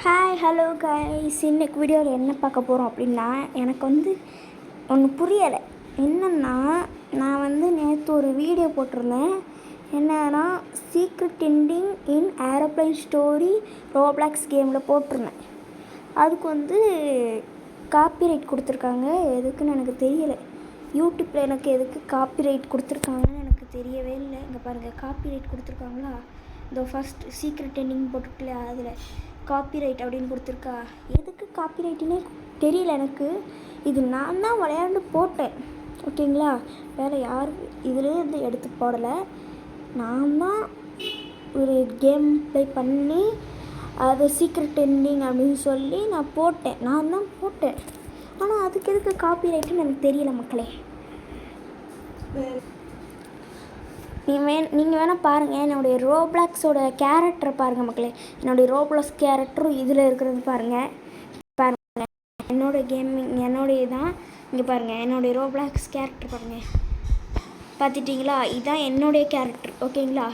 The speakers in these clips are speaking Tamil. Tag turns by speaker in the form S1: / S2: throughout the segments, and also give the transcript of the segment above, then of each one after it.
S1: ஹாய் ஹலோ கைஸ், இன்னைக்கு வீடியோவில் என்ன பார்க்க போகிறோம் அப்படின்னா, எனக்கு ஒன்று புரியலை. என்னென்னா, நான் நேற்று ஒரு வீடியோ போட்டிருந்தேன். என்னன்னா, சீக்ரெட் எண்டிங் இன் ஏரோப்ளைன் ஸ்டோரி ரோப்ளாக்ஸ் கேமில் போட்டிருந்தேன். அதுக்கு காப்பிரைட் கொடுத்துருக்காங்க. எதுக்குன்னு எனக்கு தெரியலை. யூடியூப்பில் எனக்கு எதுக்கு காப்பிரைட் கொடுத்துருக்காங்கன்னு எனக்கு தெரியவே இல்லை. இங்கே பாருங்கள், காப்பிரைட் கொடுத்துருக்காங்களா? இந்த ஃபஸ்ட் சீக்ரெட் எண்டிங் போட்டுருக்கலையா, அதில் காப்பிரைட் அப்படின்னு கொடுத்துருக்கா. எதுக்கு காப்பிரைட்டுன்னே தெரியல எனக்கு. இது நான் தான் விளையாண்டு போட்டேன், ஓகேங்களா? வேறு யார் இதுலேருந்து எடுத்து போடலை. நான் தான் ஒரு கேம் ப்ளே பண்ணி அது சீக்ரெட் எண்டிங் அப்படின்னு சொல்லி நான் போட்டேன். நான் தான் போட்டேன். ஆனால் அதுக்கு எதுக்கு காப்பிரைட்டுன்னு எனக்கு தெரியல மக்களே. நீங்கள் வேணால் பாருங்கள், என்னுடைய ரோப்ளாக்ஸோட கேரக்டரை பாருங்கள் மக்களே. என்னுடைய ரோப்ளாக்ஸ் கேரக்டரும் இதில் இருக்கிறது பாருங்கள். என்னுடைய தான் இங்கே பாருங்கள். என்னுடைய ரோப்ளாக்ஸ் கேரக்டர் பாருங்கள், பார்த்துட்டிங்களா? இதுதான் என்னுடைய கேரக்டர், ஓகேங்களா?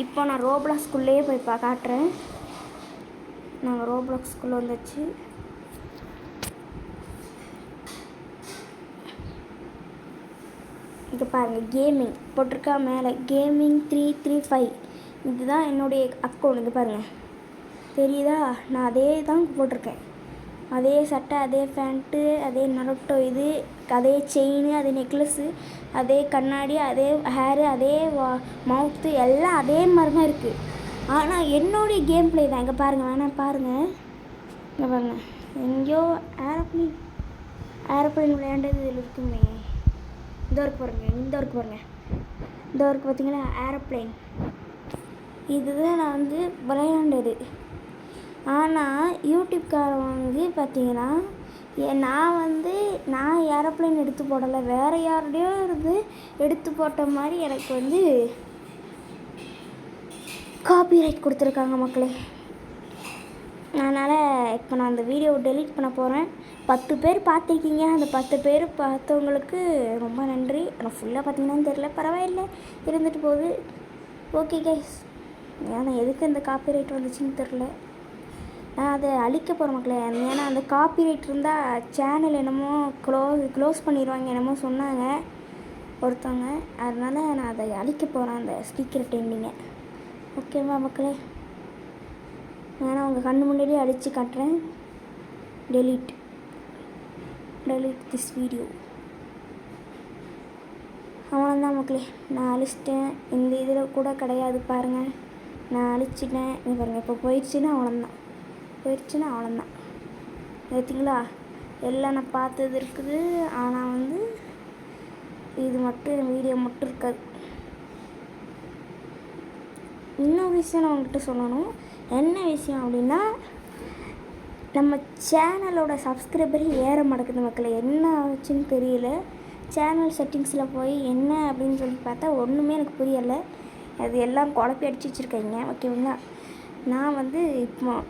S1: இப்போ நான் ரோப்ளாக்ஸ்குள்ளேயே போய் காட்டுறேன். நாங்கள் ரோப்ளாக்ஸ்குள்ளே வந்துச்சு. இது பாருங்கள், கேமிங் போட்டிருக்கா மேலே, கேமிங் 335. இதுதான் என்னுடைய அக்கௌண்ட். இது பாருங்கள், தெரியுதா? நான் அதே தான் போட்டிருக்கேன். அதே சட்டை, அதே பேண்ட்டு, அதே நரோட்டோ, இது அதே செயின், அதே நெக்லஸ்ஸு, அதே கண்ணாடி, அதே ஹேரு, அதே மவுத்து, எல்லாம் அதே மாதிரி தான் இருக்குது. ஆனால் என்னுடைய கேம் ப்ளே தான். இங்கே பாருங்கள், வேணால் பாருங்கள். இங்கே பாருங்கள், எங்கேயோ ஏரோப்ளைன் விளையாண்டது இதில் இருக்குமே. இந்த ஒர்க் பாருங்கள், இந்த ஒர்க் பாருங்கள், இந்த ஒர்க் பார்த்தீங்களா? ஏரோப்ளைன். இதுதான் நான் விளையாண்டது. ஆனால் யூடியூப்காரன் பார்த்தீங்கன்னா, நான் ஏரோப்ளைன் எடுத்து போடலை, வேறு யாருடையோ எடுத்து போட்ட மாதிரி எனக்கு காப்பிரைட் கொடுத்துருக்காங்க மக்களே. அதனால் இப்போ நான் அந்த வீடியோவை டெலீட் பண்ண போகிறேன். 10 பேர் பார்த்துருக்கீங்க. அந்த 10 பேர் பார்த்தவங்களுக்கு ரொம்ப நன்றி. ஆனால் ஃபுல்லாக பார்த்தீங்கன்னான்னு தெரில, பரவாயில்லை, இருந்துட்டு போகுது. ஓகே கைஸ், ஏன்னா எதுக்கு இந்த காப்பிரைட் வந்துச்சுன்னு தெரில. நான் அதை அழிக்க போகிற மக்களே. ஏன்னா அந்த காப்பிரைட் இருந்தால் சேனல் என்னமோ க்ளோஸ் பண்ணிடுவாங்க என்னமோ சொன்னாங்க ஒருத்தவங்க. அதனால் நான் அதை அழிக்க போகிறேன், அந்த சீக்ரெட் எண்டிங்கை. ஓகேவா மக்களே? ஏன்னா உங்கள் கண்ணு முன்னாடியே அடித்து காட்டுறேன். delete this video. அவ்வளோதான் மக்களே, நான் அழிச்சிட்டேன். இந்த இதில் கூட கிடையாது பாருங்கள், நான் அழிச்சிட்டேன். நீ பாருங்கள், இப்போ போயிடுச்சுன்னா அவ்வளோதான். பார்த்தீங்களா? எல்லாம் நான் பார்த்தது இருக்குது. ஆனால் இது மட்டும் வீடியோ மட்டும் இருக்காது. இன்னொரு விஷயம் நான் உங்கள்கிட்ட சொல்லணும். என்ன விஷயம் அப்படின்னா, நம்ம சேனலோட சப்ஸ்கிரைபர் ஏற மாட்டேங்குது மக்களே. என்ன ஆச்சுன்னு தெரியல. சேனல் செட்டிங்ஸில் போய் என்ன அப்படின்னு சொல்லி பார்த்தா ஒன்றுமே எனக்கு புரியலை. அது எல்லாம் குழப்பி அடிச்சு வச்சுருக்கீங்க, ஓகேங்களா? நான்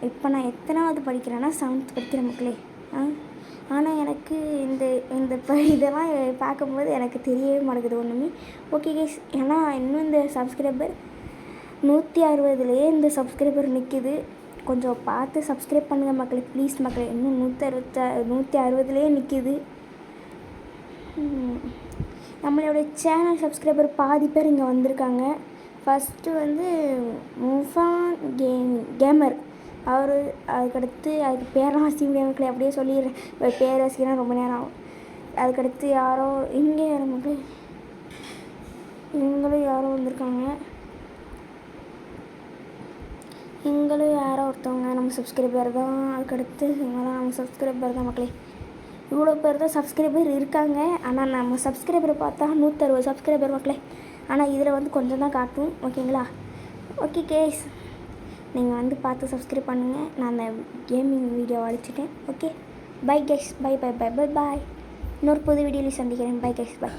S1: இப்போ நான் எத்தனாவது படிக்கிறேன்னா 7th படிக்கிறேன் மக்களே. ஆனால் எனக்கு இதெல்லாம் பார்க்கும்போது எனக்கு தெரியவே மாட்டேங்குது ஒன்றுமே. ஓகே கைஸ், ஏன்னா இன்னும் இந்த சப்ஸ்கிரைபர் 160லேயே இந்த சப்ஸ்கிரைபர் நிற்கிது. கொஞ்சம் பார்த்து சப்ஸ்கிரைப் பண்ணுங்கள் மக்களே, ப்ளீஸ் மக்களே. இன்னும் 160லேயே நிற்கிது. நம்மளோட சேனல் சப்ஸ்கிரைபர் பாதி பேர் இங்கே வந்திருக்காங்க. ஃபஸ்ட்டு முஃபான் கேமர் அவர். அதுக்கு பேரெலாம் வாசிக்க மக்களே, அப்படியே சொல்லிடுறேன். பேர் வாசிக்கிறேன் ரொம்ப நேரம் ஆகும். அதுக்கடுத்து யாரோ இவங்களும் யாரோ வந்திருக்காங்க. இவங்களும் யாரோ ஒருத்தவங்க நம்ம சப்ஸ்கிரைபர் தான். அதுக்கடுத்து இவங்களாம் நம்ம சப்ஸ்கிரைபர் தான் மக்களே. இவ்வளோ பேர் தான் சப்ஸ்கிரைபர் இருக்காங்க. ஆனால் நம்ம சப்ஸ்கிரைபரை பார்த்தா 160 சப்ஸ்கிரைபர் மக்களே. ஆனால் இதில் கொஞ்சம் தான் காட்டும், ஓகேங்களா? ஓகே கேஸ், நீங்கள் பார்த்து சப்ஸ்கிரைப் பண்ணுங்கள். நான் அந்த கேமிங் வீடியோ அழிச்சிட்டேன். Okay, bye guys, bye. இன்னொரு புது வீடியோவில் சந்திக்கிறேன். Bye guys, by.